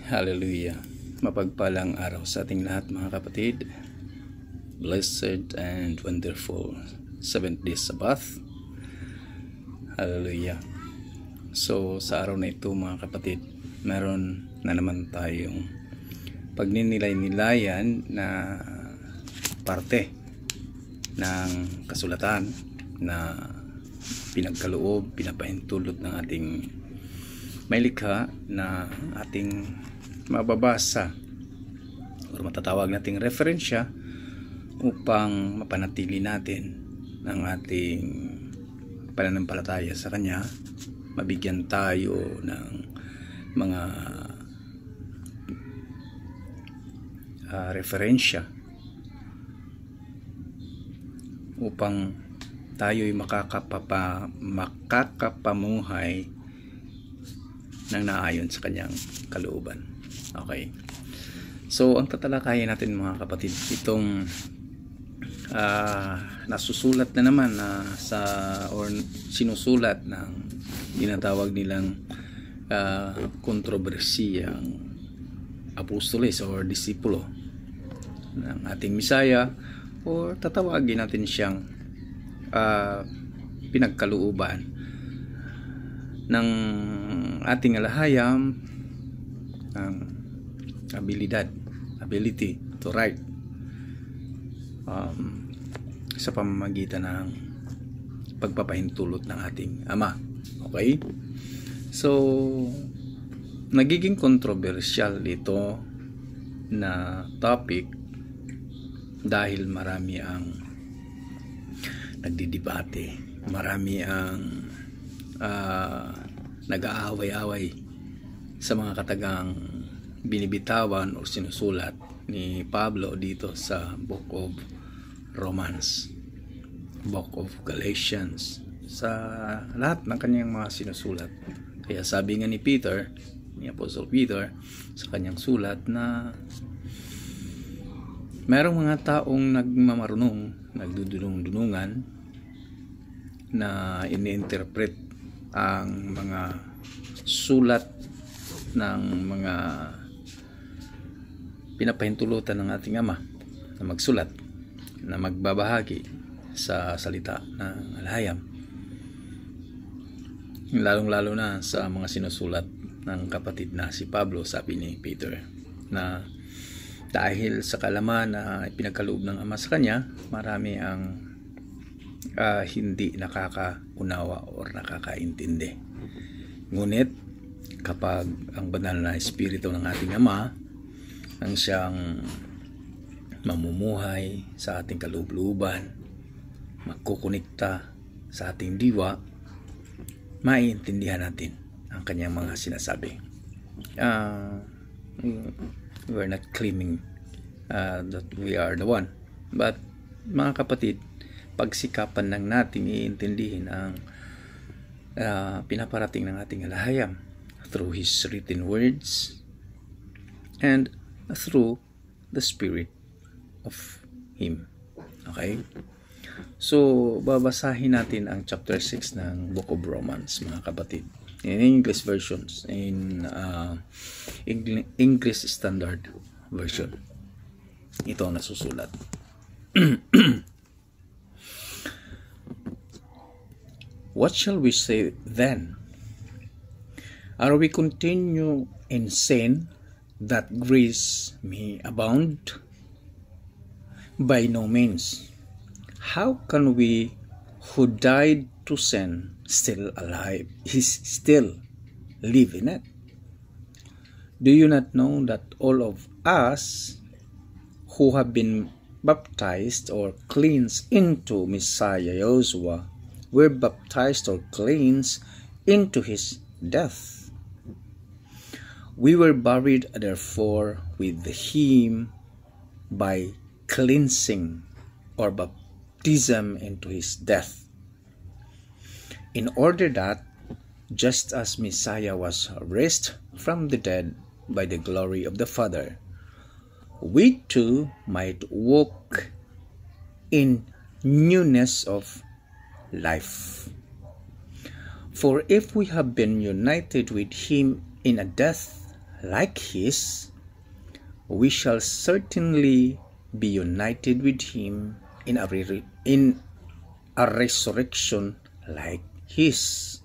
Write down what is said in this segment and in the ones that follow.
Hallelujah. Mapagpalang araw sa ating lahat mga kapatid. Blessed and wonderful 7th day Sabbath. Hallelujah. So sa araw na ito mga kapatid, meron na naman tayong pagninilay-nilayan na parte ng kasulatan na pinagkaloob, pinapahintulot ng ating may likha na ating mababasa o matatawag nating referensya upang mapanatili natin ang ating pananampalataya sa Kanya, mabigyan tayo ng mga referensya upang tayo'y makakapamuhay ng naayon sa Kanyang kalooban. Okay. So, ang tatalakayin natin mga kapatid, itong nasusulat na naman or sinusulat ng tinatawag nilang kontrobersiyang apostoles or disipulo ng ating Misaya, or tatawagin natin siyang pinagkalooban ng ating alahayam, ang ability to write sa pamamagitan ng pagpapahintulot ng ating Ama. Okay? So, nagiging controversial ito na topic dahil marami ang nagdidebate, marami ang nag-aaway-away sa mga katagang binibitawan o sinusulat ni Pablo dito sa Book of Romans, Book of Galatians, sa lahat ng kanyang mga sinusulat. Kaya sabi nga ni Peter, ni Apostle Peter, sa kanyang sulat na merong mga taong nagmamarunong, nagdudunong-dunungan na ini-interpret ang mga sulat ng mga pinapahintulutan ng ating Ama na magsulat, na magbabahagi sa salita ng alahayam, lalong-lalo na sa mga sinusulat ng kapatid na si Pablo. Sabi ni Peter na dahil sa kalaman na pinagkaloob ng Ama sa kanya, marami ang hindi nakakaunawa o nakakaintindi. Ngunit kapag ang banal na Espiritu ng ating Ama ang siyang mamumuhay sa ating kaloob-looban, magkukunikta sa ating diwa, maiintindihan natin ang kanyang mga sinasabi. We're not claiming that we are the one, but mga kapatid, pagsikapan lang natin iintindihin ang pinaparating ng ating alahayam through His written words and through the Spirit of Him. Okay? So, babasahin natin ang chapter 6 ng Book of Romans, mga kapatid. In English versions, in English Standard Version. Ito ang nasusulat. What shall we say then? Are we continue in sin that grace may abound? By no means. How can we who died to sin still live in it? Do you not know that all of us who have been baptized or cleansed into Messiah Yeshua were baptized or cleansed into His death? We were buried therefore with Him by cleansing or baptism into His death, in order that, just as Messiah was raised from the dead by the glory of the Father, we too might walk in newness of life. For if we have been united with him in a death like His, we shall certainly be united with Him in a resurrection like His.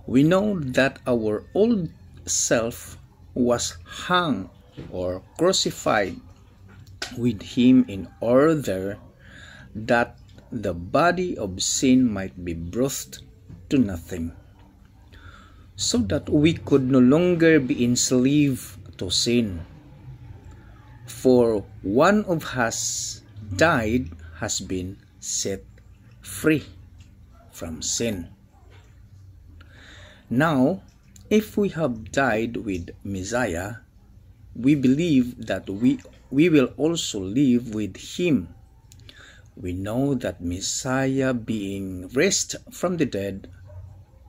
We know that our old self was hung or crucified with Him in order that the body of sin might be brought to nothing, so that we could no longer be enslaved to sin. For one of us died has been set free from sin. Now, if we have died with Messiah, we believe that we will also live with Him. We know that Messiah, being raised from the dead,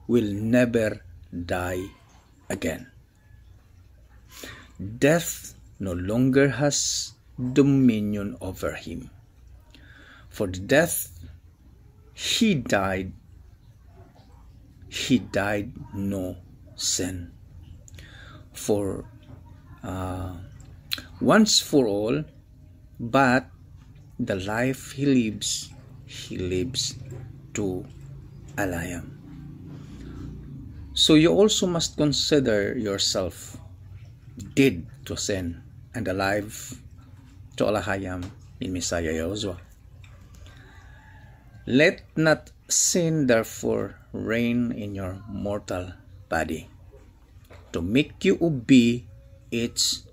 will never die again. Death no longer has dominion over Him. For the death He died no sin. For once for all, but the life He lives to a lion. So you also must consider yourself dead to sin and alive to Alahayam in Messiah Yahushua. Let not sin therefore reign in your mortal body, to make you obey its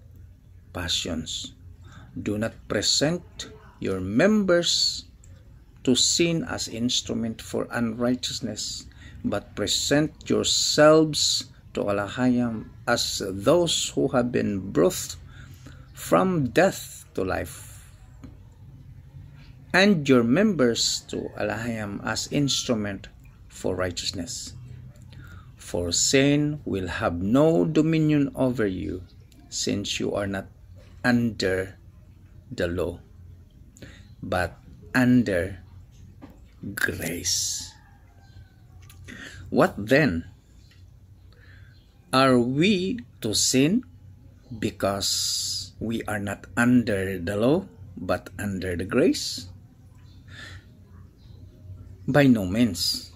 passions. Do not present your members to sin as instrument for unrighteousness, but present yourselves to Alahayam as those who have been brought from death to life, and your members to Alahayam as instrument for righteousness. For sin will have no dominion over you, since you are not under the law, but under grace. What then? Are we to sin because we are not under the law, but under the grace? By no means.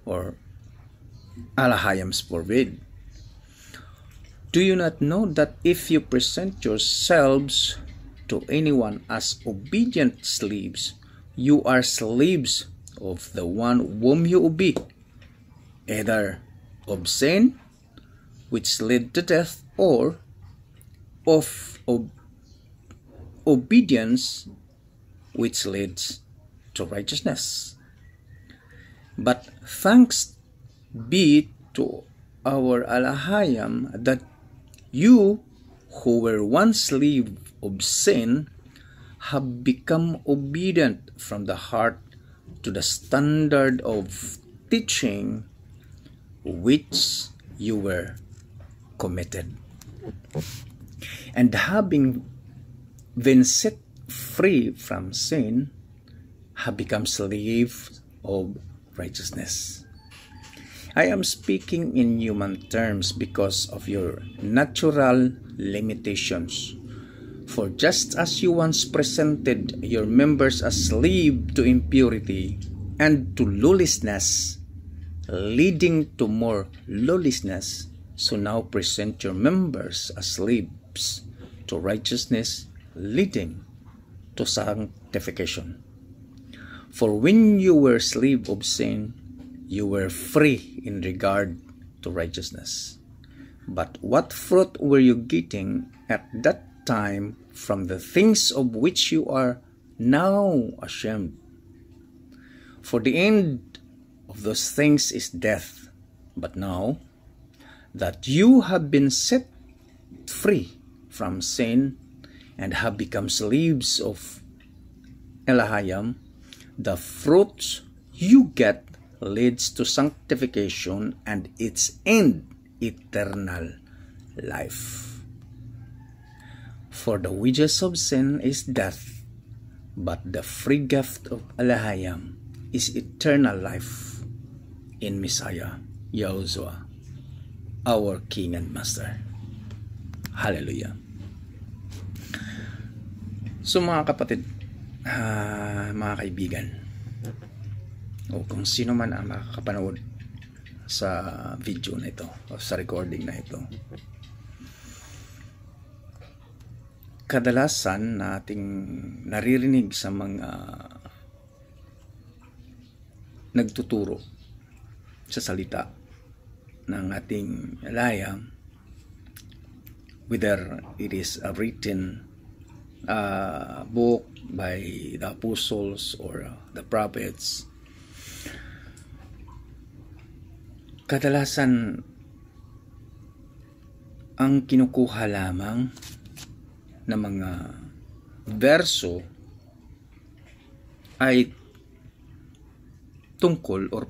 Or Alahayam's forbid. Do you not know that if you present yourselves to anyone as obedient slaves, you are slaves of the one whom you obey, either of sin, which led to death, or of obedience, which leads to righteousness? But thanks be to our Alahayam that you, who were once slaves of sin, have become obedient from the heart to the standard of teaching which you were committed. And having been set free from sin, have become slaves of righteousness. I am speaking in human terms because of your natural limitations. For just as you once presented your members as slaves to impurity and to lawlessness, leading to more lawlessness, so now present your members as slaves to righteousness, leading to sanctification. For when you were slave of sin, you were free in regard to righteousness. But what fruit were you getting at that time from the things of which you are now ashamed? For the end of those things is death. But now that you have been set free from sin and have become slaves of Alahayam, the fruits you get leads to sanctification and its end, eternal life. For the wages of sin is death, but the free gift of Alahayam is eternal life in Messiah Yahushua. our King and Master. Hallelujah. So mga kapatid, mga kaibigan, o kung sino man ang makakapanood sa video na ito o sa recording na ito, kadalasan nating naririnig sa mga nagtuturo sa salita ng ating layam, whether it is a written book by the apostles or the prophets, kadalasan ang kinukuha lamang na mga verso ay tungkol or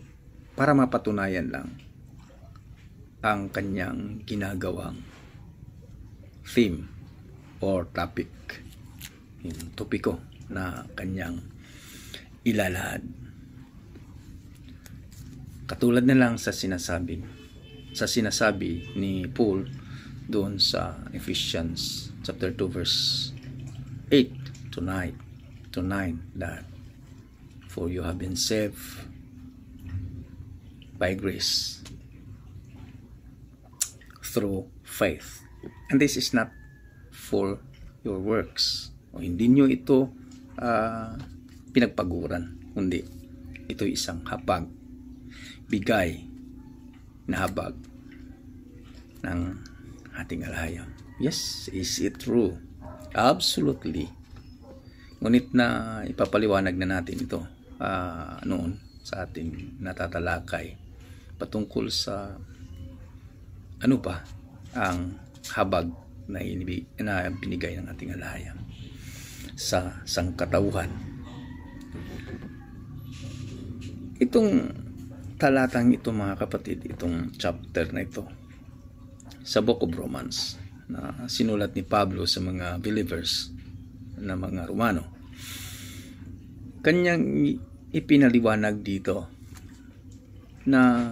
para mapatunayan lang ang kanyang ginagawang theme or topic, yung topiko na kanyang ilalahad. Katulad na lang sa sinasabi ni Paul doon sa Ephesians chapter 2 verse 8 to 9 that for you have been saved by grace through faith, and this is not for your works. O hindi nyo ito pinagpaguran, kundi ito isang habag, bigay na habag ng ating alahayam. Yes, is it true? Absolutely. Ngunit na ipapaliwanag na natin ito noon sa ating natatalakay patungkol sa ano ba ang habag na binigay ng ating alahayam sa sangkatauhan. Itong talatang ito mga kapatid, itong chapter na ito sa Book of Romans na sinulat ni Pablo sa mga believers na mga Romano, kanyang ipinaliwanag dito na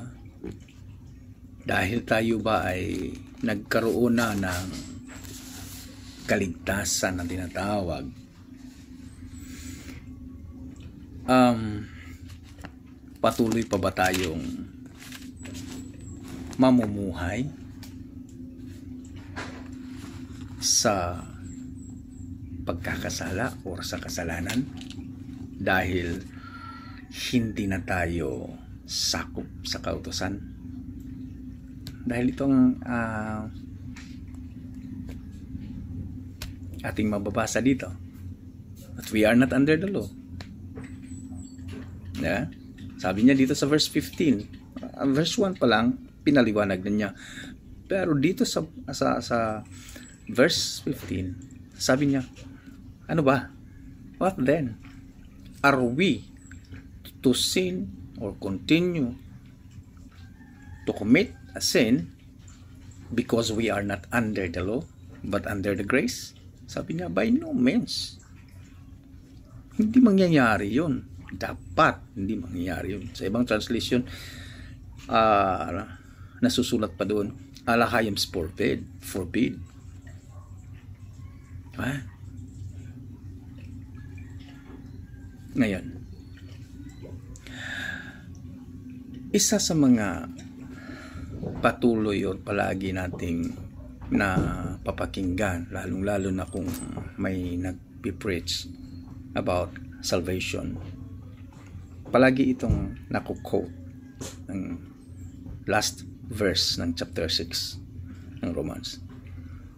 dahil tayo ba ay nagkaroon na ng kaligtasan na tinatawag, patuloy pa ba tayong mamumuhay sa pagkakasala o sa kasalanan dahil hindi na tayo sakop sa kautusan? Dahil itong ating mababasa dito, that we are not under the law. Yeah? Sabi niya dito sa verse 15, verse 1 pa lang pinaliwanag na niya, pero dito sa verse 15 sabi niya, ano ba? What then? Are we to sin or continue to commit a sin because we are not under the law but under the grace? Sabi niya, by no means. Hindi mangyayari yun. Dapat hindi mangyayari yun. Sa ibang translation, nasusulat pa doon, alahayam's forbid. Ngayon, isa sa mga patuloy o palagi nating na papakinggan, lalong-lalo na kung may nagpipreach about salvation, palagi itong nakukote ng last verse ng chapter 6 ng Romans,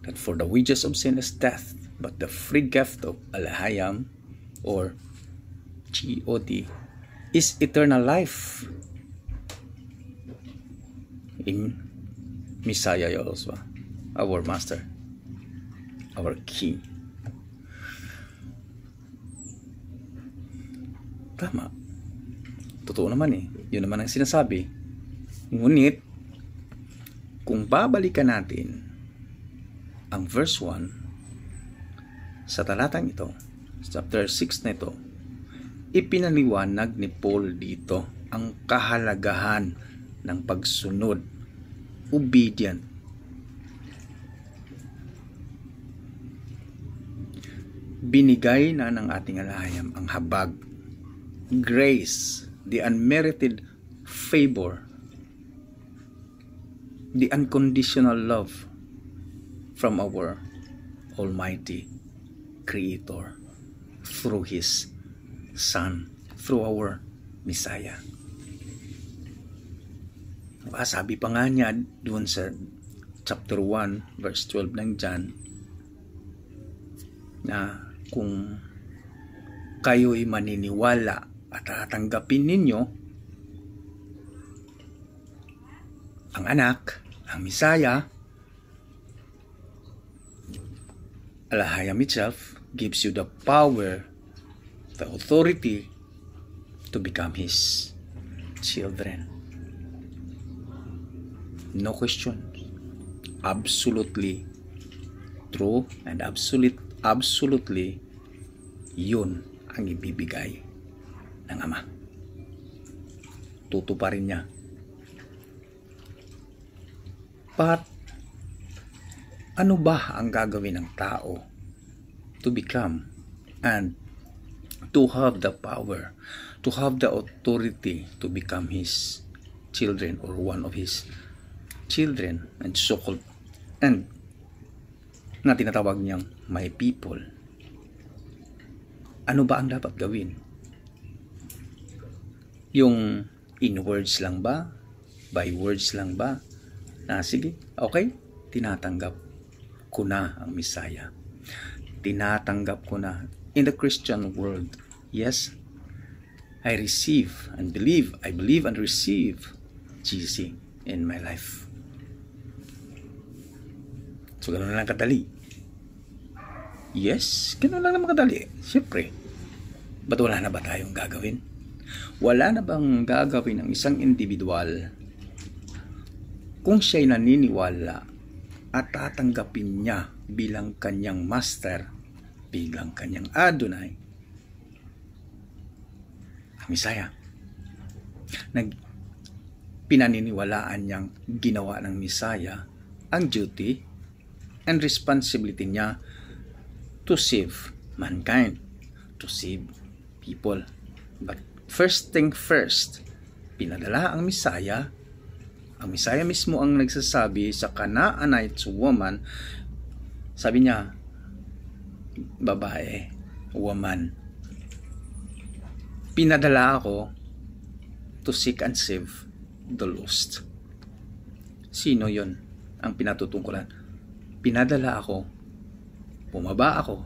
that for the wages of sin is death, but the free gift of alahayam or God is eternal life in Messiah Yahushua, our Master, our King. Tama. Totoo naman eh. Yun naman ang sinasabi. Ngunit, kung babalikan natin ang verse 1 sa talatang ito, chapter 6 na ito, ipinaliwanag ni Paul dito ang kahalagahan ng pagsunod obedient. Binigay na ng ating alahayam ang habag, grace, the unmerited favor, the unconditional love from our Almighty Creator through His Son, through our Messiah. Sabi pa nga niya doon sa chapter 1 verse 12 ng John na kung kayo'y maniniwala at tatanggapin ninyo ang anak, ang Messiah, alahayam itself gives you the power, the authority to become His children. No question. Absolutely true and absolutely yun ang ibibigay ng Ama. Tutuparin niya. But ano ba ang gagawin ng tao to become and to have the power, to have the authority to become His children or one of His children and so-called and na tinatawag niyang my people? Ano ba ang dapat gawin? Yung in words lang ba? By words lang ba? Na sige, okay, tinatanggap ko na ang Messiah. Tinatanggap ko na. In the Christian world, yes, I receive and believe, I believe and receive Jesus in my life. So, gano'n na lang kadali. Yes, gano'n lang naman kadali. Siyempre. Ba't wala na ba tayong gagawin? Wala na bang gagawin ng isang individual kung siya'y naniniwala at tatanggapin niya bilang kanyang master, bilang kanyang Adonai, ang Messiah? Pinaniniwalaan niyang ginawa ng Messiah ang duty and responsibility niya to save mankind, to save people. But first thing first, pinadala ang Messiah. Ang Messiah mismo ang nagsasabi sa Canaanite woman, sabi niya, babae, woman, pinadala ako to seek and save the lost. Sino yon ang pinatutungkulan? Pinadala ako, bumaba ako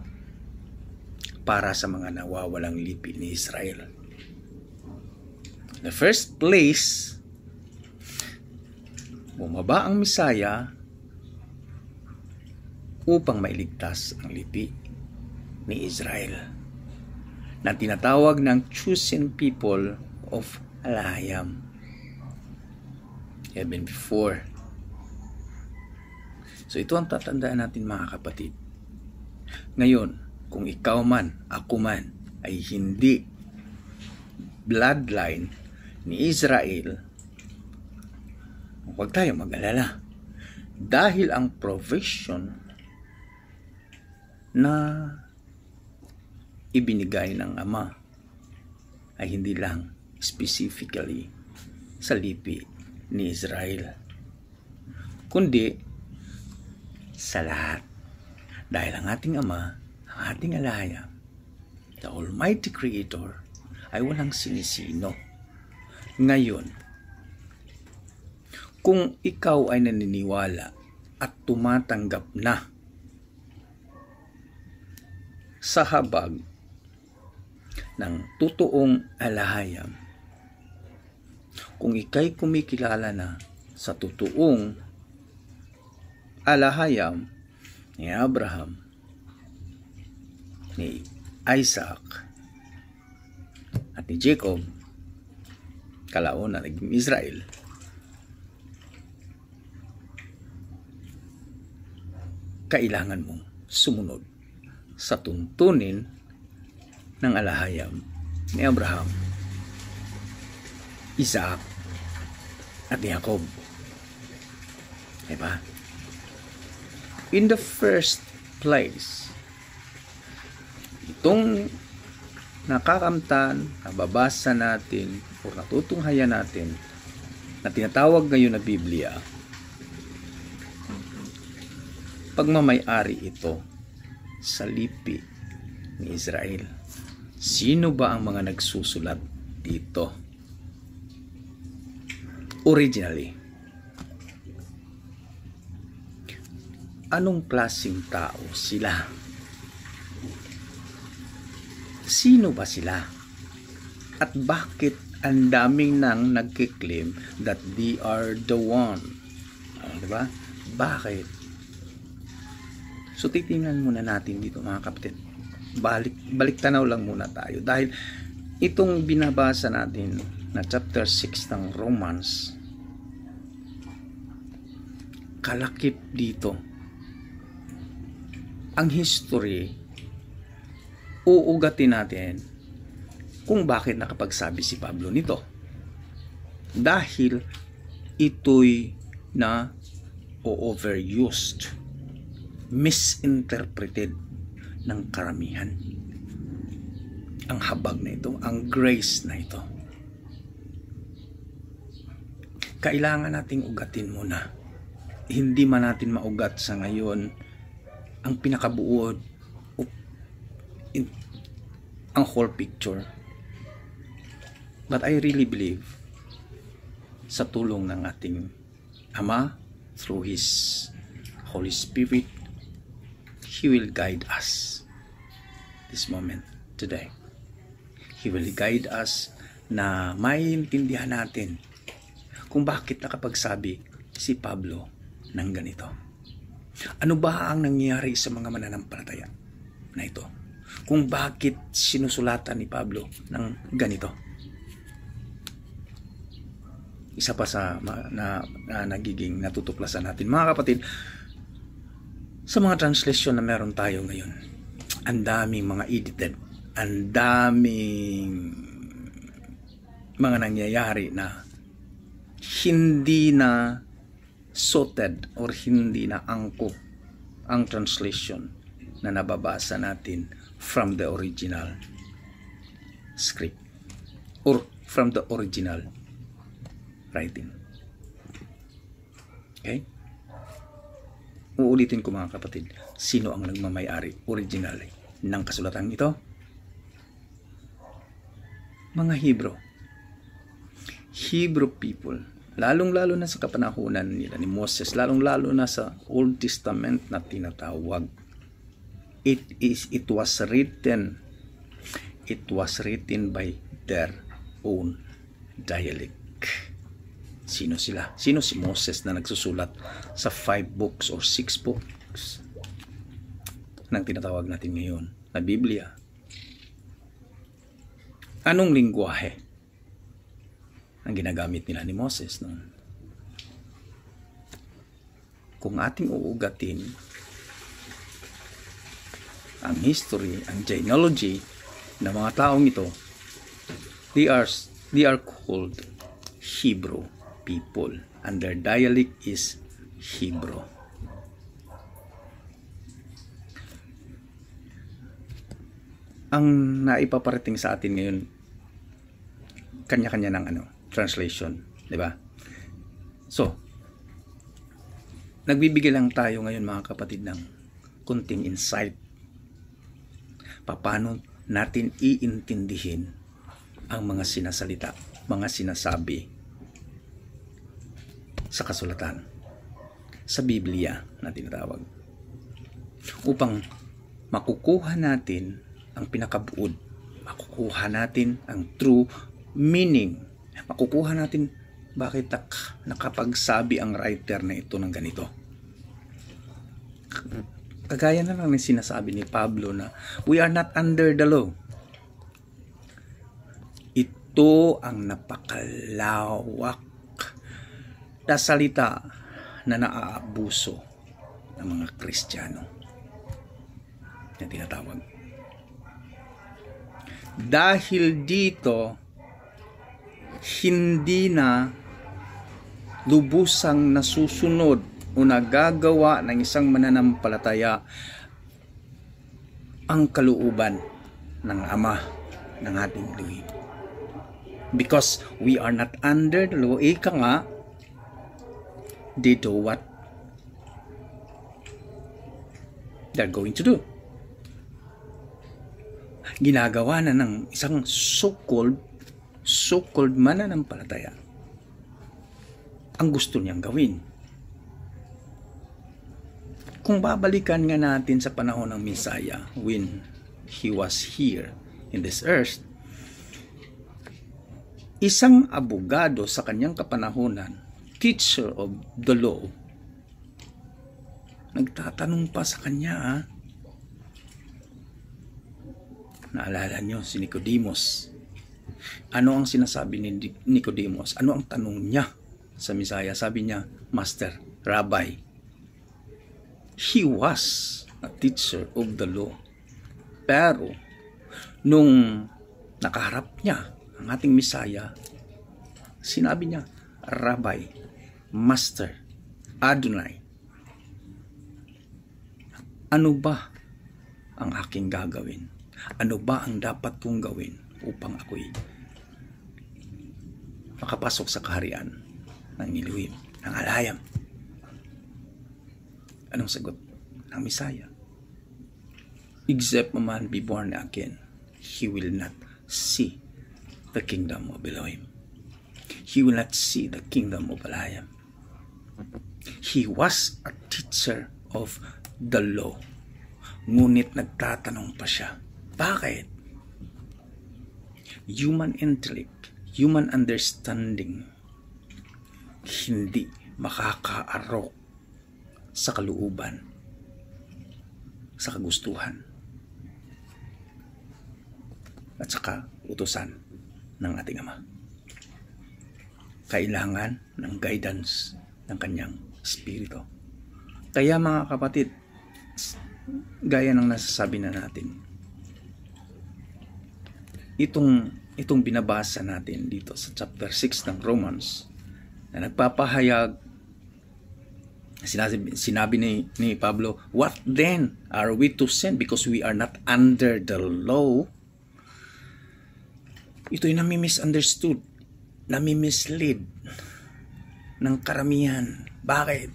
para sa mga nawawalang lipi ni Israel. In the first place, bumaba ang Messiah upang mailigtas ang lipi ni Israel na tinatawag ng chosen people of Alahayam. Even before. So ito ang tatandaan natin, mga kapatid. Ngayon, kung ikaw man, ako man, ay hindi bloodline ni Israel, huwag tayong mag-alala. Dahil ang provision na ibinigay ng Ama ay hindi lang specifically sa lipi ni Israel, kundi sa lahat. Dahil ang ating Ama, ang ating Alahayam, the Almighty Creator, ay walang sinisino. Ngayon, kung ikaw ay naniniwala at tumatanggap na sa habag ng totoong alahayam, kung ika'y kumikilala na sa totoong alahayam ni Abraham, ni Isaac, at ni Jacob, kalaon na naging Israel, kailangan mong sumunod sa tuntunin ng alahayam ni Abraham, Isaac, at ni Jacob. Diba? In the first place, itong nakakamtan, nababasa natin, o natutunghayan natin, na tinatawag ngayon na Biblia, pagmamay-ari ito sa lipi ni Israel. Sino ba ang mga nagsusulat dito? Originally, anong klaseng tao sila? Sino ba sila? At bakit ang daming nang nagkiklaim that they are the one? Diba? Bakit? So titingnan muna natin dito mga kapatid. Balik tanaw lang muna tayo. Dahil itong binabasa natin na chapter 6 ng Romans, kalakip dito ang history. Uugatin natin kung bakit nakapagsabi si Pablo nito. Dahil ito'y na overused, misinterpreted ng karamihan. Ang habag na ito, ang grace na ito. Kailangan nating ugatin muna. Hindi man natin maugat sa ngayon ang pinakabuod, ang whole picture. But I really believe sa tulong ng ating Ama through His Holy Spirit, He will guide us this moment today. He will guide us na maiintindihan natin kung bakit nakapagsabi si Pablo ng ganito. Ano ba ang nangyari sa mga mananampalataya na ito? Kung bakit sinusulatan ni Pablo ng ganito? Isa pa sa na nagiging natutuklasan natin, mga kapatid, sa mga translation na meron tayo ngayon, ang daming mga edited, ang daming mga nangyayari na hindi na sorted or hindi na angko ang translation na nababasa natin from the original script or from the original writing. Okay? Uulitin ko mga kapatid, sino ang nagmamay-ari original ng kasulatan ito? Mga Hebrew people. Lalong-lalo na sa kapanahunan nila ni Moses, lalong-lalo na sa Old Testament na tinatawag. It was written by their own dialect. Sino sila? Sino si Moses na nagsusulat sa 5 books or 6 books nang tinatawag natin ngayon na Biblia? Anong lingwahe ang ginagamit nila ni Moses noon? Kung ating uugatin ang history, ang genealogy ng mga taong ito, they are called Hebrew people and their dialect is Hebrew. Ang naipaparating sa atin ngayon, kanya-kanya ng translation, di ba? So, nagbibigay lang tayo ngayon mga kapatid ng kunting insight paano natin iintindihin ang mga sinasalita, mga sinasabi sa kasulatan, sa Biblia na tinatawag, upang makukuha natin ang pinakabuod, makukuha natin ang true meaning, makukuha natin bakit nakapagsabi ang writer na ito ng ganito. Kagaya na lang ng sinasabi ni Pablo na we are not under the law. Ito ang napakalawak na salita na naaabuso ng mga Kristiyano na tinatawag. Dahil dito, hindi na lubusang nasusunod o o nagagawa ng isang mananampalataya ang kalooban ng Ama ng ating luhi. Because we are not under the law, ika nga, they do what they're going to do. Ginagawa na ng isang so-called mananampalataya ang gusto niyang gawin. Kung babalikan nga natin sa panahon ng Messiah, when He was here in this earth, isang abogado sa kanyang kapanahonan, teacher of the law, nagtatanong pa sa kanya, naalala nyo si Nicodemus. Ano ang sinasabi ni Nicodemus? Ano ang tanong niya sa Messiah? Sabi niya, Master, Rabbi. He was a teacher of the law. Pero, nung nakaharap niya ang ating Messiah, sinabi niya, Rabbi, Master, Adonai, ano ba ang aking gagawin? Ano ba ang dapat kong gawin upang ako'y makapasok sa kaharian ng Elohim, ng Alayam? Anong sagot ng Messiah? Except a man be born again, he will not see the kingdom of Elohim. He will not see the kingdom of Alayam. He was a teacher of the law. Ngunit nagtatanong pa siya, bakit? Human intellect, human understanding, hindi makakaarok sa kalooban, sa kagustuhan, at saka utusan ng ating Ama. Kailangan ng guidance ng kanyang Espiritu. Kaya mga kapatid, gaya ng nasasabi na natin, itong binabasa natin dito sa chapter 6 ng Romans, na nagpapahayag, sinabi ni Pablo, what then are we to sin because we are not under the law? Ito'y nami-misunderstood, nami-mislead ng karamihan. Bakit?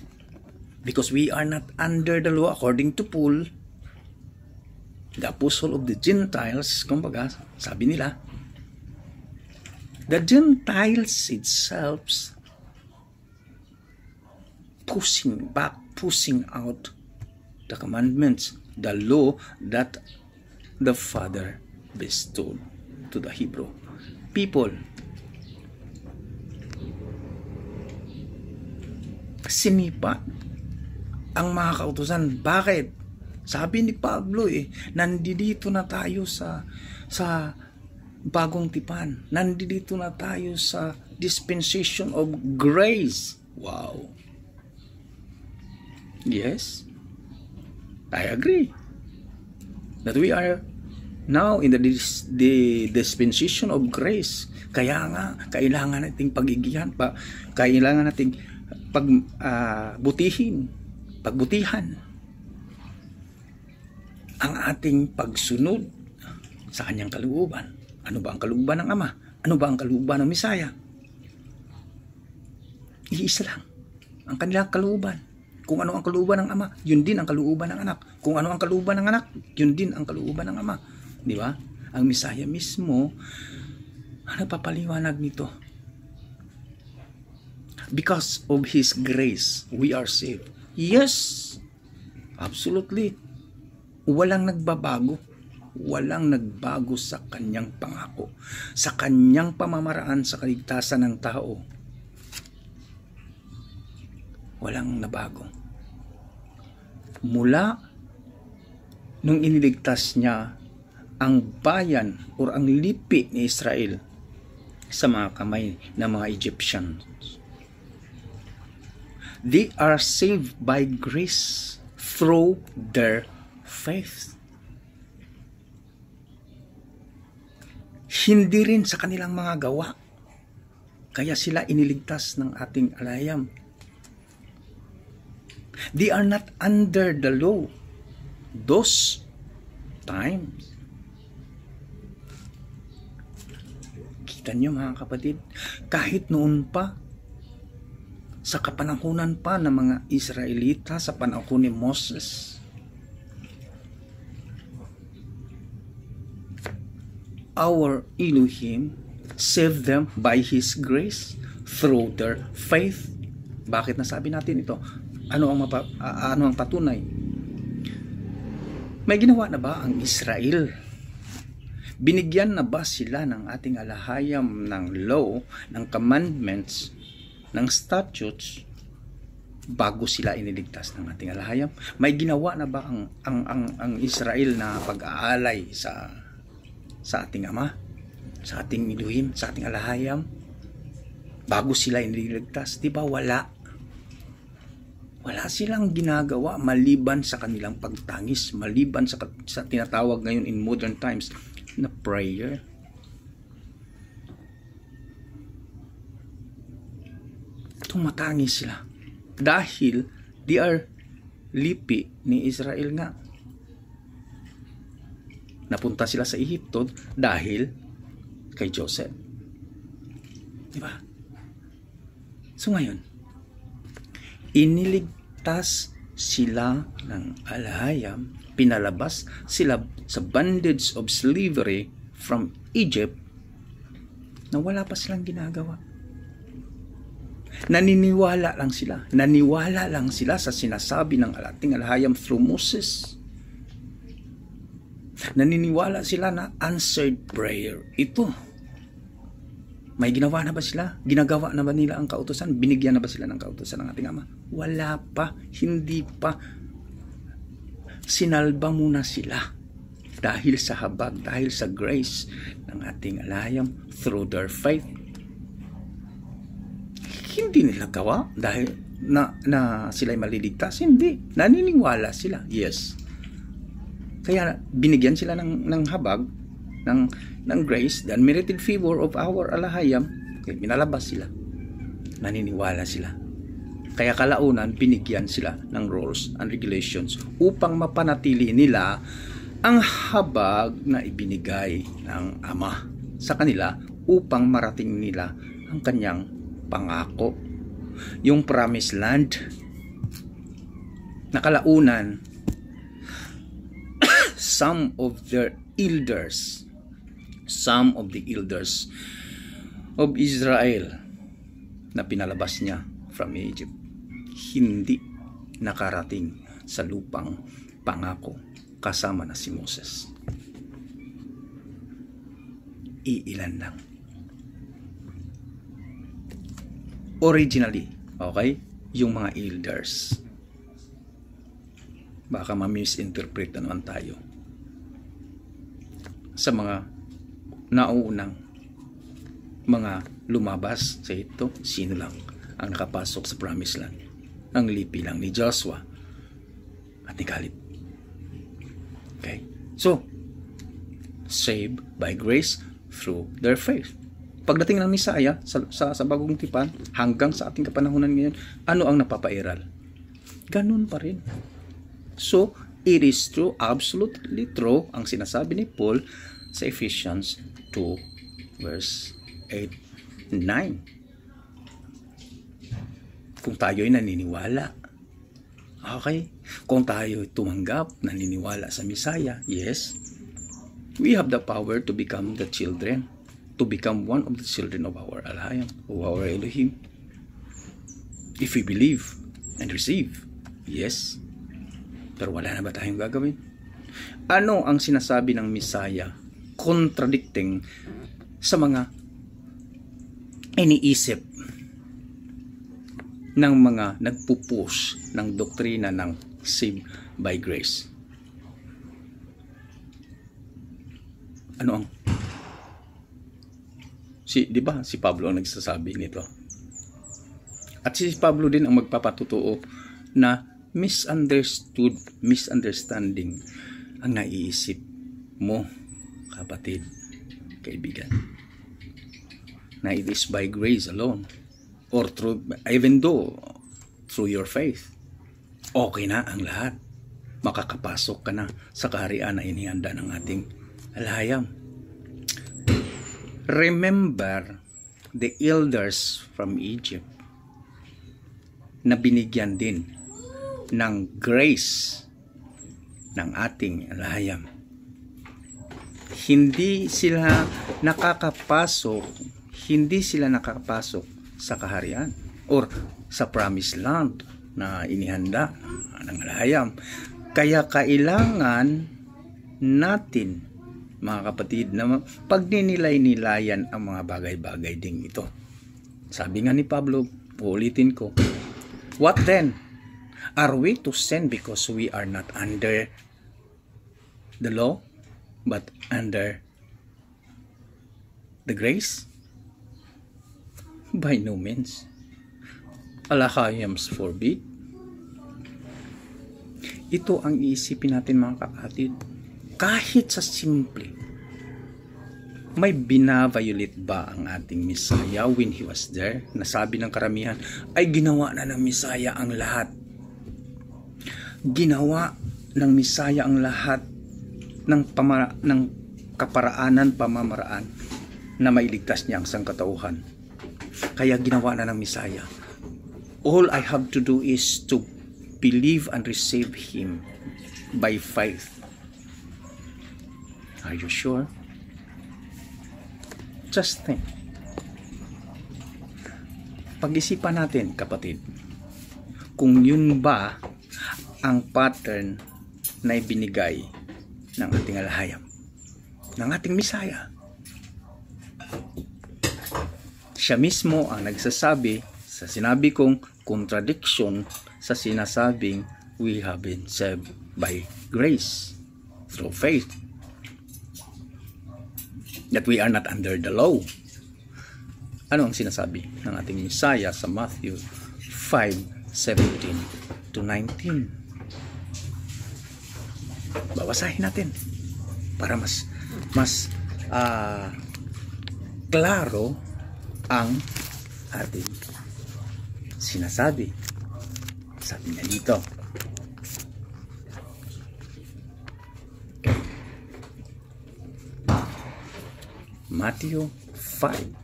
Because we are not under the law according to Paul, the apostle of the Gentiles. Kumbaga, sabi nila, the Gentiles itself pushing back, pushing out the commandments, the law that the Father bestowed to the Hebrew people. Sinipa ang mga kautusan. Bakit? Sabi ni Pablo nandito na tayo sa bagong tipan. Nandito na tayo sa dispensation of grace. Wow. Yes, I agree that we are now in the dispensation of grace. Kaya nga, kailangan nating pagigihan, kailangan nating pagbutihan ang ating pagsunod sa kanyang kalooban. Ano ba ang kalooban ng Ama? Ano ba ang kalooban ng Messiah? Iisa lang ang kanilang kalooban. Kung ano ang kalooban ng Ama, yun din ang kalooban ng Anak. Kung ano ang kalooban ng Anak, yun din ang kalooban ng Ama. Di ba? Ang Messiah mismo, ano papaliwanag nito? Because of His grace, we are saved. Yes, absolutely. Walang nagbabago. Walang nagbago sa kanyang pangako, sa kanyang pamamaraan sa kaligtasan ng tao. Walang nabago. Mula nung iniligtas niya ang bayan o ang lipi ni Israel sa mga kamay ng mga Egyptians, they are saved by grace through their faith. Hindi rin sa kanilang mga gawa. Kaya sila iniligtas ng ating Alayam. They are not under the law those times. Kita nyo mga kapatid, kahit noon pa, sa kapanahunan pa ng mga Israelita, sa panahon ni Moses, our Elohim saved them by His grace through their faith. Bakit nasabi natin ito? Ano ang patunay? May ginawa na ba ang Israel? Binigyan na ba sila ng ating alahayam ng law, ng commandments, ng statutes bago sila iniligtas ng ating alahayam? May ginawa na ba ang Israel na pag-aalay sa ating Ama, sa ating Elohim, sa ating alahayam bago sila iniligtas? Di ba wala? Wala silang ginagawa maliban sa kanilang pagtangis, maliban sa tinatawag ngayon in modern times na prayer. Tumatangis sila dahil they are lipi ni Israel nga. Napunta sila sa Ehipto dahil kay Joseph. Diba? So ngayon, iniligtas sila ng alahayam, pinalabas sila sa bondage of slavery from Egypt na wala pa silang ginagawa. Naniwala lang sila sa sinasabi ng ating alahayam through Moses. Naniniwala sila na answered prayer ito. May ginawa na ba sila? Ginagawa na ba nila ang kautusan? Binigyan na ba sila ng kautusan ng ating Ama? Wala pa, hindi pa. Sinalba muna sila dahil sa habag, dahil sa grace ng ating alahayam through their faith. Hindi nila gawa dahil na sila'y maliligtas. Hindi. Naniniwala sila. Yes. Kaya binigyan sila ng habag, ng grace, the unmerited favor of our alahayam. Kaya pinalabas sila. Naniniwala sila. Kaya kalaunan, binigyan sila ng rules and regulations upang mapanatili nila ang habag na ibinigay ng Ama sa kanila upang marating nila ang kanyang pangako. Yung promised land na kalaunan, some of the elders of Israel na pinalabas niya from Egypt, hindi nakarating sa lupang pangako kasama na si Moses. Iilan lang. Originally, okay? Yung mga elders. Baka ma-misinterpret na naman tayo. Sa mga nauunang mga lumabas sa ito, sino lang ang nakapasok sa promised land? Ang lipi lang ni Joshua at ni Caleb. Okay? So, saved by grace through their faith. Pagdating ng Misaya sa bagong tipan hanggang sa ating kapanahunan ngayon, ano ang napapairal? Ganun pa rin. So, it is true, absolutely true, ang sinasabi ni Paul sa Ephesians 2 verse 8, 9. Kung tayo'y naniniwala, okay? Kung tayo'y tumanggap, naniniwala sa Misaya, yes, we have the power to become the children, to become one of the children of our alahayam, of our Elohim. If we believe and receive, yes. Pero wala na ba tayong gagawin? Ano ang sinasabi ng Misaya contradicting sa mga iniisip ng mga nagpupush ng doktrina ng saved by grace? Ano ang di ba si Pablo ang nagsasabi nito? At si Pablo din ang magpapatutuo na misunderstanding ang naiisip mo, kapatid, kaibigan, na it is by grace alone, or through, even though through your faith, okay na ang lahat. Makakapasok ka na sa kaharian na inihanda ng ating alhayam. Remember the elders from Egypt na binigyan din ng grace ng ating alhayam. Hindi sila nakakapasok sa kaharian or sa promised land na inihanda ng alhayam. Kaya kailangan natin, mga kapatid, na pagninilay-nilayan ang mga bagay-bagay ding ito. Sabi nga ni Pablo, ulitin ko, what then? Are we to sin because we are not under the law, but under the grace? By no means. Alhayams forbid. Ito ang iisipin natin, mga kapatid. Kahit sa simple, may binaviolate ba ang ating Messiah when He was there? Nasabi ng karamihan, ay ginawa na ng Messiah ang lahat. Ginawa ng Messiah ang lahat ng pamamaraan na mailigtas niya ang sangkatauhan. Kaya ginawa na ng Messiah. All I have to do is to believe and receive Him by faith. Are you sure? Just think. Pag-isipan natin, kapatid, kung yun ba ang pattern na ibinigay ng ating alhayam, ng ating Messiah. Siya mismo ang nagsasabi sa sinabi kong contradiction sa sinasabing we have been saved by grace through faith, that we are not under the law. Ano ang sinasabi ng ating Messiah sa Matthew 5:17 to 19? Babasahin natin para mas klaro ang ating sinasabi. Sabi niya dito, Matthew 5.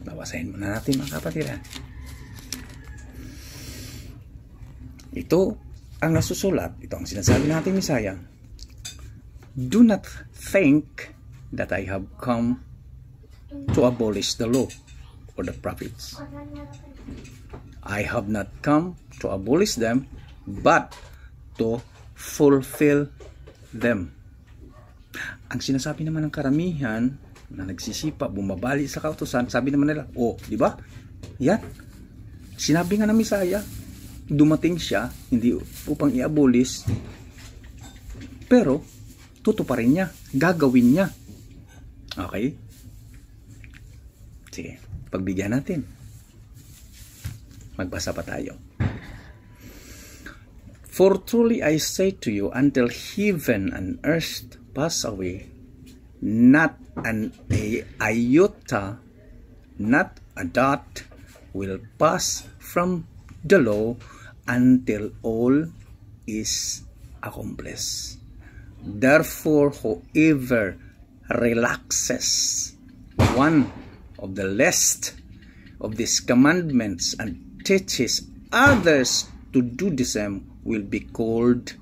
Babasahin muna natin, mga kapatid. Ito ang nasusulat. Ito ang sinasabi natin, Messiah. Do not think that I have come to abolish the law or the prophets. I have not come to abolish them, but to fulfill them. Ang sinasabi naman ng karamihan na nagsisipa, bumabali sa kautusan, sabi naman nila, oh, di ba? Yan. Sinabi nga ng Messiah, dumating siya, hindi upang i-abolish, pero tutuparin niya, gagawin niya. Okay? Sige, pagbigyan natin. Magbasa pa tayo. For truly I say to you, until heaven and earth pass away, not an iota, not a dot will pass from the law until all is accomplished. Therefore, whoever relaxes one of the least of these commandments and teaches others to do the same will be called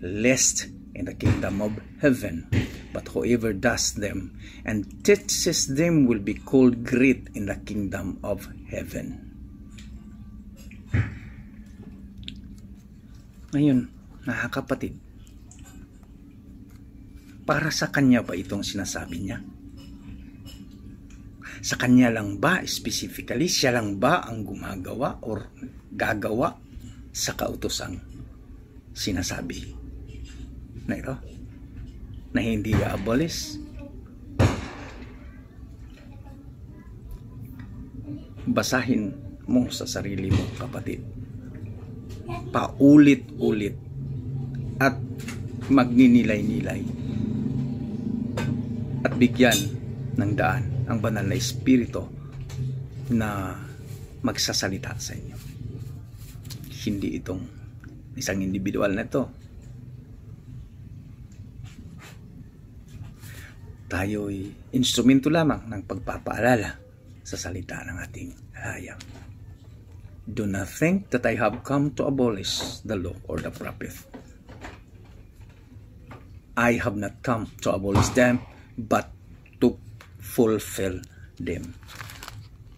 least in the kingdom of heaven. But whoever does them and teaches them will be called great in the kingdom of heaven. Ngayon, mga kapatid, para sa kanya ba itong sinasabi niya? Sa kanya lang ba specifically? Siya lang ba ang gumagawa or gagawa sa kautosang sinasabi na ito? Na hindi i-abolish? Basahin mo sa sarili mo, kapatid. Paulit-ulit at magninilay-nilay at bigyan ng daan ang banal na espiritu na magsasalita sa inyo. Hindi itong isang individual na ito. Tayo'y instrumento lamang ng pagpapaalala sa salita ng ating hayag. Do not think that I have come to abolish the law or the prophet. I have not come to abolish them, but to fulfill them.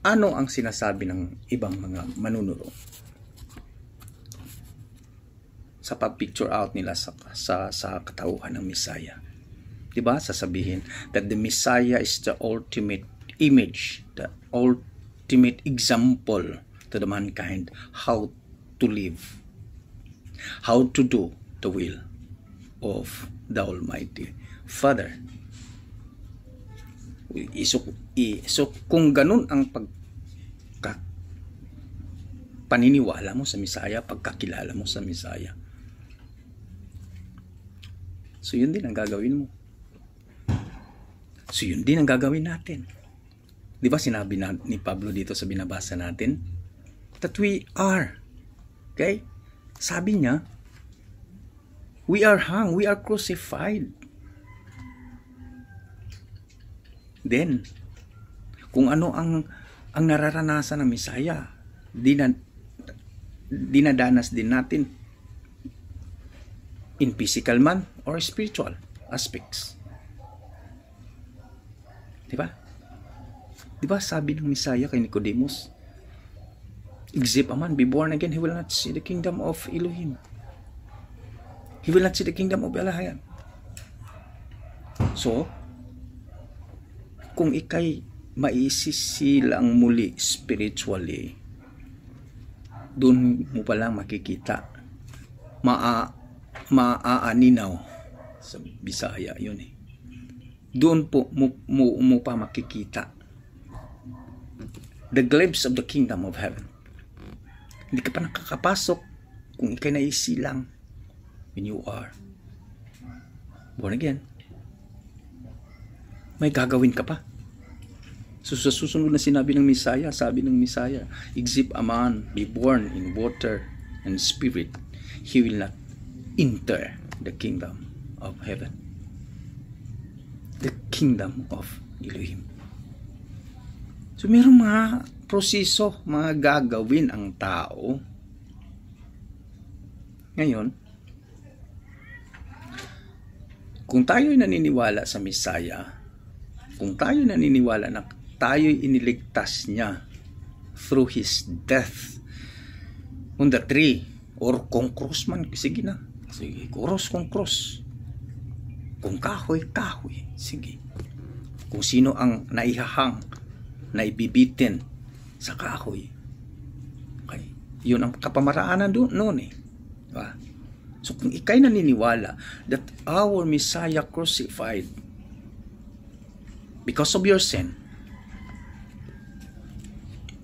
Ano ang sinasabi ng ibang mga manunuro sa pag-picture out nila sa katauhan ng Messiah? Diba? Sasabihin that the Messiah is the ultimate image, the ultimate example to the mankind how to live, how to do the will of the Almighty Father. So kung ganun ang paniniwala mo sa Messiah, pagkakilala mo sa Messiah, so yun din ang gagawin mo. So yun din ang gagawin natin. Di ba sinabi ni Pablo dito sa binabasa natin? That we are. Okay? Sabi niya, we are hung, we are crucified. Then, kung ano ang nararanasan ng Messiah, dinadanas din natin in physical man or spiritual aspects. Diba? Diba sabi ng Messiah kay Nicodemus, except a man be born again, he will not see the kingdom of Elohim. He will not see the kingdom of Elohim. So, kung ikay maisisilang muli spiritually, doon mo palang makikita, maaaninaw sa Bisaya yun eh. Doon po mo pa makikita the glimpse of the kingdom of heaven. Hindi ka pa nakakapasok kung ikay naisilang when you are born again. May gagawin ka pa. So sa susunod na sinabi ng Messiah, sabi ng Messiah, except a man be born in water and spirit, he will not enter the kingdom of heaven. The kingdom of Elohim. So mayroong mga proseso, mga gagawin ang tao. Ngayon, kung tayo'y naniniwala sa Messiah, kung tayo'y naniniwala na tayo'y iniligtas niya through His death on the tree, or kung cross man, sige na, sige, cross kung cross, kung kahoy, kahoy, sige. Kung sino ang naihahang, naibibitin sa kahoy, okay, yun ang kapamaraanan noon eh. Diba? So kung ikay naniniwala that our Messiah crucified because of your sin,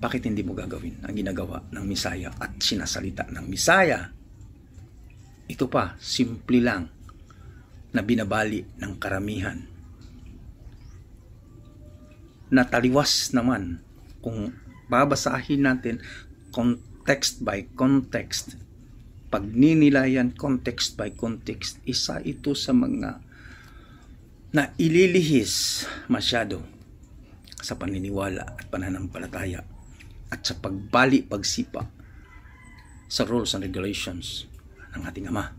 bakit hindi mo gagawin ang ginagawa ng Messiah at sinasalita ng Messiah? Ito pa, simple lang na binabali ng karamihan. Nataliwas naman kung babasahin natin context by context, pagninilayan context by context, isa ito sa mga na ililihis masyado sa paniniwala at pananampalataya at sa pagbali-pagsipa sa rules and regulations ng ating Ama,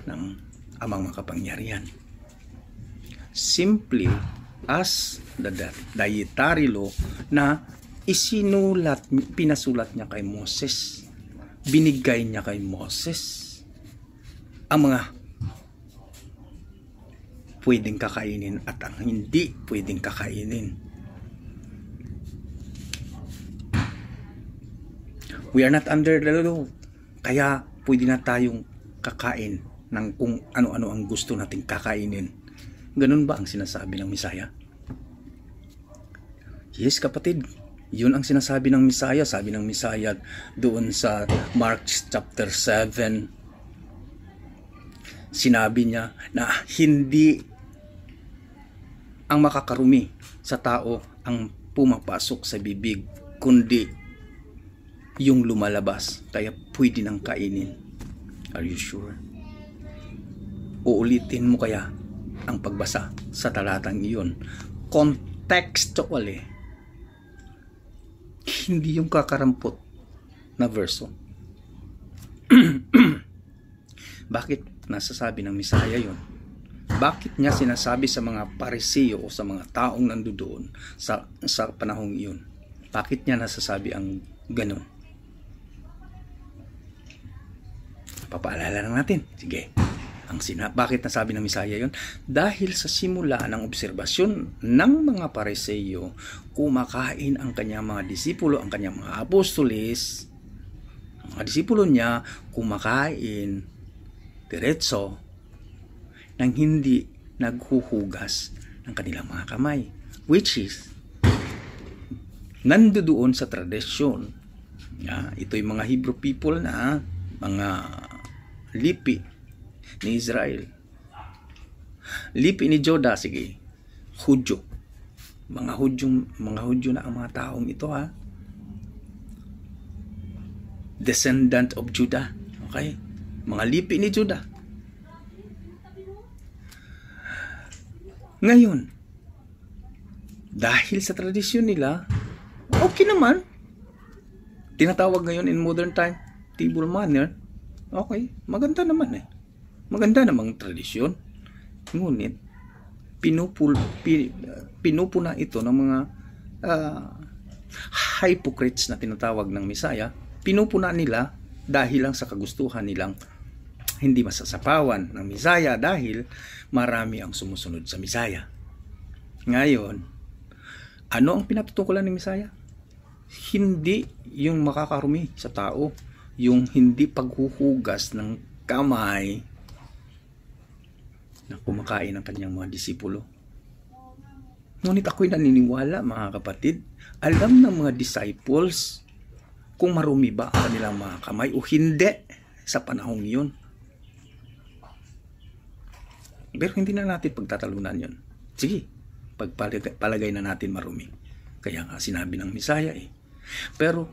ng Amang makapangyarihan. Simply as the dietary law na pinasulat niya kay Moses, binigay niya kay Moses ang mga pwedeng kakainin at ang hindi pwedeng kakainin. We are not under the law, kaya pwede na tayong kakain ng kung ano-ano ang gusto nating kakainin. Ganun ba ang sinasabi ng Messiah? Yes, kapatid, yun ang sinasabi ng Messiah. Sabi ng Messiah doon sa Mark chapter 7, sinabi niya na hindi ang makakarumi sa tao ang pumapasok sa bibig, kundi yung lumalabas, kaya pwede nang kainin. Are you sure? Uulitin mo kaya ang pagbasa sa talatang iyon contextually, hindi yung kakarampot na verso. Bakit nasasabi ng Misaya yon? Bakit niya sinasabi sa mga Pariseo o sa mga taong nandoon sa panahong iyon? Bakit niya nasasabi ang ganun? Papaalala lang natin. Sige. Bakit nasabi ng Misaya yon? Dahil sa simula ng obserbasyon ng mga Pariseo, kumakain ang kanyang mga disipulo, ang kanyang mga apostoles, ang mga disipulo niya, kumakain diretso nang hindi naghuhugas ng kanilang mga kamay. Which is, nandoon sa tradisyon. Ito'y mga Hebrew people na mga lipi ni Israel. Lipi ni Juda, sige. Hudyo. Mga Hudyo na ang mga taong ito, Descendant of Judah. Okay? Mga lipi ni Juda. Ngayon, dahil sa tradisyon nila, okay naman. Tinatawag ngayon in modern time, table manner. Okay, maganda naman Maganda namang tradisyon. Ngunit, pinupuna ito ng mga hypocrites na tinatawag ng Misaya. Pinupuna nila dahil lang sa kagustuhan nilang hindi masasapawan ng Misaya dahil marami ang sumusunod sa Misaya. Ngayon, ano ang pinatutukulan ng Misaya? Hindi yung makakarumi sa tao, yung hindi paghuhugas ng kamay na kumakain ng kanyang mga disipulo. Ngunit ako'y naniniwala, mga kapatid, alam ng mga disciples kung marumi ba ang kanilang mga kamay o hindi sa panahong yun. Pero hindi na natin pagtatalunan yun. Sige, palagay na natin marumi. Kaya nga sinabi ng Misaya Pero,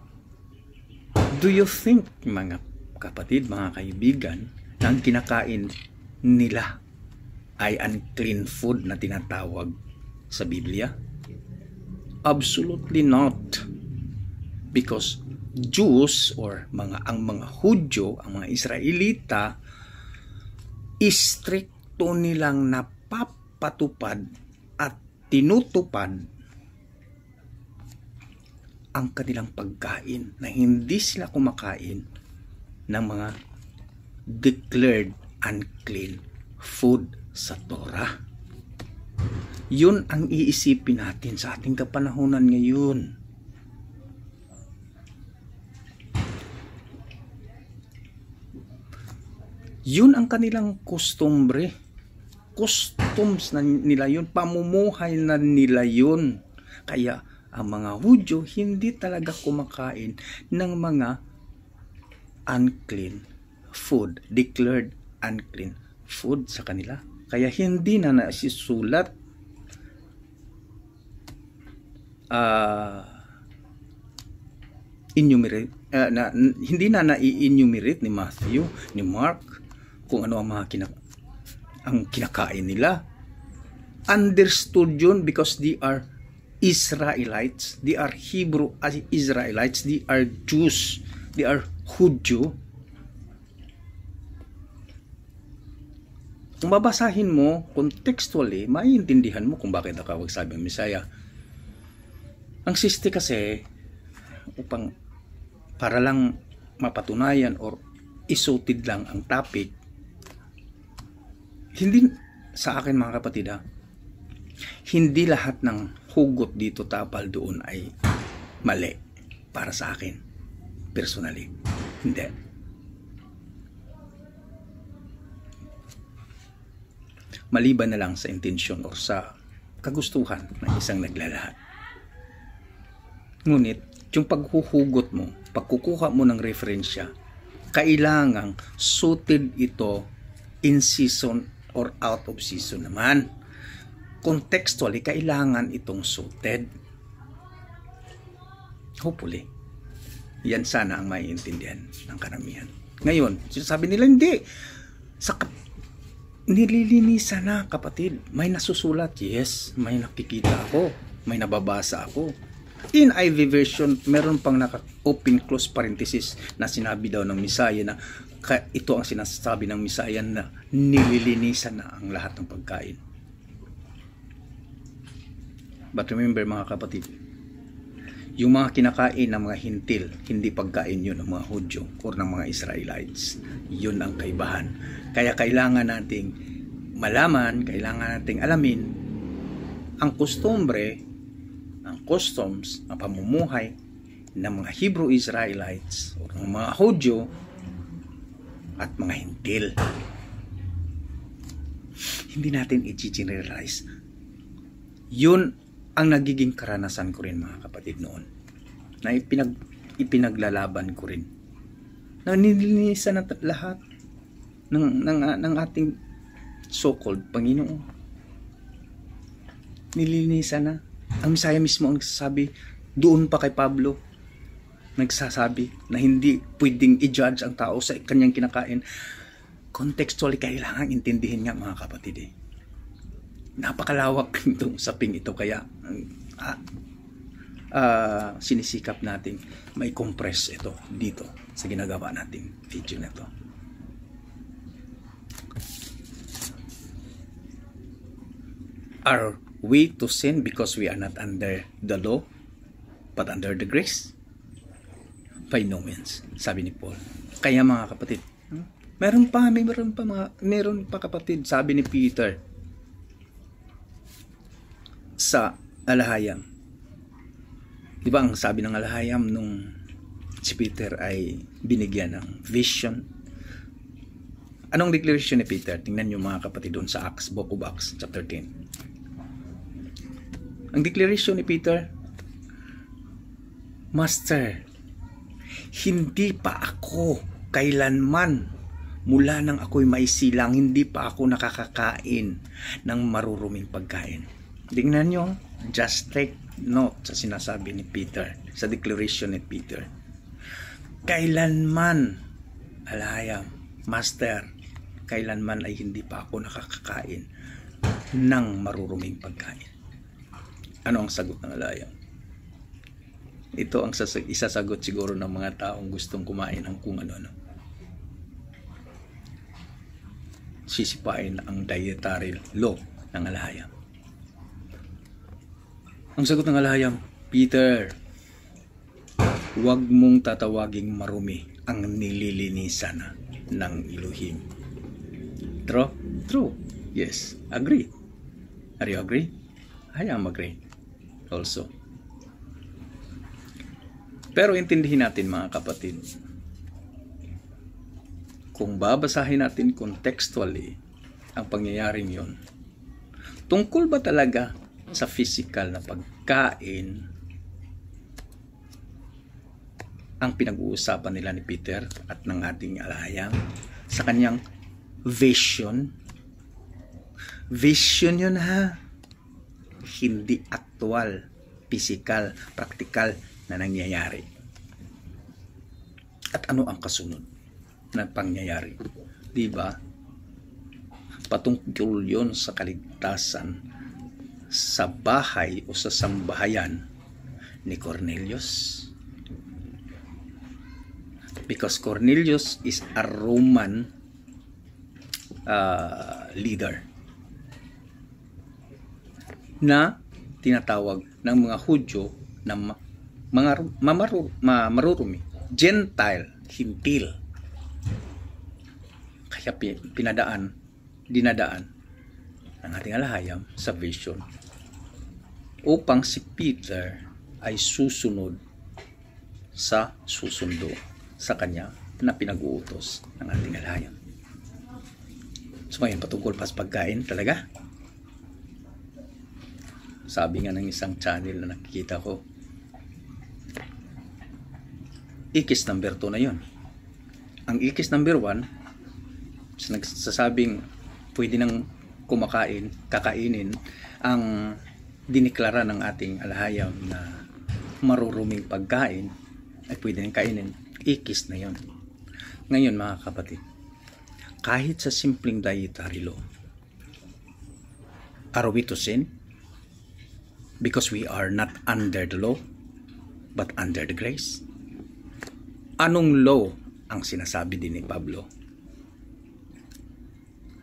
do you think, mga kapatid, mga kaibigan, na ang kinakain nila ay unclean food na tinatawag sa Biblia? Absolutely not. Because Jews or ang mga Hudyo, ang mga Israelita, istrikto nilang napapatupad at tinutupad ang kanilang pagkain na hindi sila kumakain ng mga declared unclean food sa Torah. Yun ang iisipin natin sa ating kapanahunan ngayon. Yun ang kanilang kustumbre. Customs na nila yun. Pamumuhay na nila yun. Kaya ang mga Hudyo hindi talaga kumakain ng mga unclean food. Declared unclean food sa kanila. Kaya hindi na naisusulat hindi na nai-enumerate ni Matthew, ni Mark kung ano ang mga kinakain nila. Understood yun because they are Israelites, they are Hebrew Israelites, they are Jews, they are Hudyo. Kung babasahin mo contextually, maiintindihan mo kung bakit nakawagsabi ang Misaya. Ang siste kasi, para lang mapatunayan or isutid lang ang topic, hindi sa akin, mga kapatid, hindi lahat ng hugot dito tapal doon ay mali para sa akin personally. Hindi. Maliban na lang sa intensyon o sa kagustuhan ng isang naglalahad. Ngunit, yung paghuhugot mo, pagkukuha mo ng referensya, kailangang suited ito in season or out of season naman. Contextually, kailangan itong suited. Hopefully. Yan sana ang maiintindihan ng karamihan. Ngayon, sinasabi nila, hindi. Nililinisan na, kapatid. May nasusulat. Yes, may nakikita ako. May nababasa ako. In IV version, meron pang naka-open close parenthesis na sinabi daw ng Misaya na ito ang sinasabi ng Misaya na nililinisan na ang lahat ng pagkain. But remember mga kapatid, yung mga kinakain ng mga hintil, hindi pagkain yun ng mga Hudyo o ng mga Israelites. Yun ang kaibahan. Kaya kailangan nating malaman, kailangan nating alamin ang kustombre, ang customs, ang pamumuhay ng mga Hebrew Israelites o ng mga Hudyo at mga hintil. Hindi natin i-generalize. Yun ang nagiging karanasan ko rin mga kapatid noon. Na ipinaglalaban ko rin. Na nilinisan na lahat ng ating so-called Panginoon. Nilinisan na. Ang Misaya mismo ang nagsasabi, doon pa kay Pablo, nagsasabi na hindi pwedeng i-judge ang tao sa kanyang kinakain. Contextually, kailangan intindihin nga mga kapatid eh. Napakalawak itong usaping ito, kaya sinisikap natin may compress ito dito sa ginagawa nating video na ito. Are we to sin because we are not under the law but under the grace? By no means, sabi ni Paul. Kaya mga kapatid, meron pa kapatid, sabi ni Peter sa Alahayam. Di ba ang sabi ng Alahayam nung si Peter ay binigyan ng vision? Anong declaration ni Peter? Tingnan nyo mga kapatid doon sa Acts, Book of Acts, chapter 10. Ang declaration ni Peter, Master, hindi pa ako kailanman mula nang ako'y maisilang, hindi pa ako nakakakain ng maruruming pagkain. Tingnan nyo, just take note sa sinasabi ni Peter, sa declaration ni Peter. Kailanman, Alahayam, Master, kailanman ay hindi pa ako nakakakain ng maruruming pagkain. Ano ang sagot ng Alahayam? Ito ang isasagot siguro ng mga taong gustong kumain ng kung ano-ano. Sisipain ang dietary law ng Alahayam. Ang sagot ng Alahayam, Peter, huwag mong tatawaging marumi ang nililinisan ng Elohim. True? True. Yes. Agree. Are you agree? I am agree. Also. Pero intindihin natin mga kapatid, kung babasahin natin contextually ang pangyayaring yon, tungkol ba talaga sa physical na pagkain ang pinag-uusapan nila ni Peter at ng ating Alahayam sa kanyang vision? Vision yun ha, hindi actual, physical, practical na nangyayari. At ano ang kasunod na pangyayari? Diba? Patungkol yun sa kaligtasan sa bahay o sa sambahayan ni Cornelius. Because Cornelius is a Roman leader na tinatawag ng mga Hudyo na marurumi, Gentile, hintil. Kaya dinadaan ang ating Alahayam sa vision upang si Peter ay susunod sa susundo sa kanya na pinag-uutos ng ating Alahayam. So ngayon, patungkol pa sa pagkain talaga. Sabi nga ng isang channel na nakikita ko, ikis number 2 na yon. Ang ikis number 1, nagsasabing pwede nang kakainin ang diniklara ng ating Alahayam na maruruming pagkain, ay pwede nang kainin. Ikis na yon. Ngayon mga kapatid, kahit sa simpleng dietary law, are we to sin? Because we are not under the law, but under the grace. Anong law ang sinasabi din ni Pablo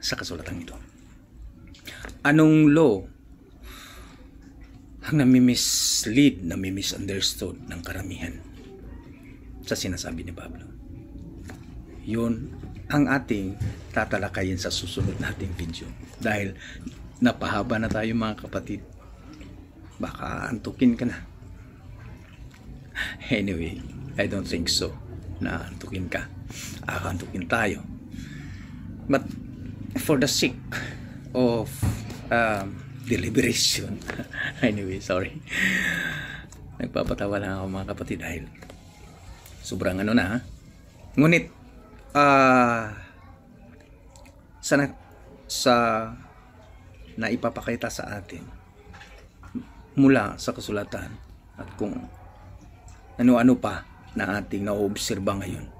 sa kasulatan ito? Anong law ang nami-mislead, nami-misunderstood ng karamihan sa sinasabi ni Pablo? Yun ang ating tatalakayin sa susunod nating video. Dahil napahaba na tayo mga kapatid. Baka antukin ka na. Anyway, I don't think so na antukin ka. Antukin tayo. But for the sake of deliberation, anyway, sorry. Nagpapatawa lang ako mga kapatid dahil sobrang ano na. Ngunit sa naipapakita sa atin mula sa kasulatan at kung ano-ano pa na ating naobserba ngayon,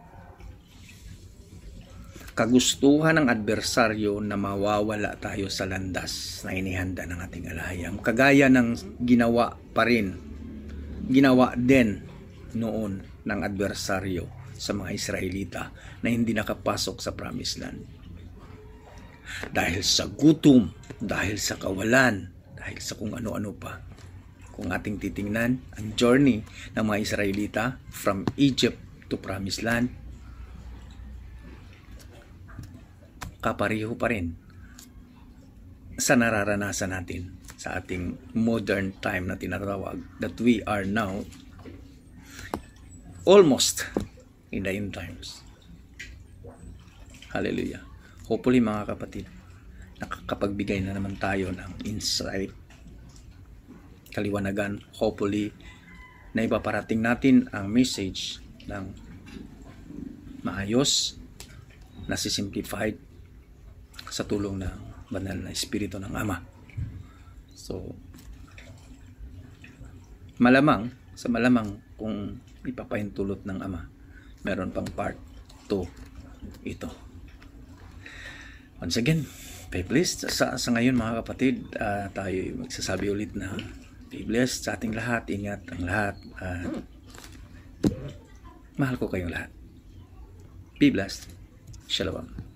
kagustuhan ng adversaryo na mawawala tayo sa landas na inihanda ng ating alahayam, kagaya ng ginawa din noon ng adversaryo sa mga Israelita na hindi nakapasok sa Promised Land. Dahil sa gutom, dahil sa kawalan, dahil sa kung ano-ano pa. Kung ating titingnan ang journey ng mga Israelita from Egypt to Promised Land, kapareho pa rin sa nararanasan natin sa ating modern time na tinatawag that we are now almost in the end times. Hallelujah. Hopefully mga kapatid, nakakapagbigay na naman tayo ng insight, kaliwanagan. Hopefully na ipaparating natin ang message ng maayos, nasisimplified sa tulong ng banal na Espiritu ng Ama. So malamang kung ipapahintulot ng Ama, meron pang part 2 ito. Once again, be blessed. Sa ngayon mga kapatid, tayo magsasabi ulit na be blessed sa ating lahat. Ingat ang lahat. Mahal ko kayong lahat. Be blessed. Shalom.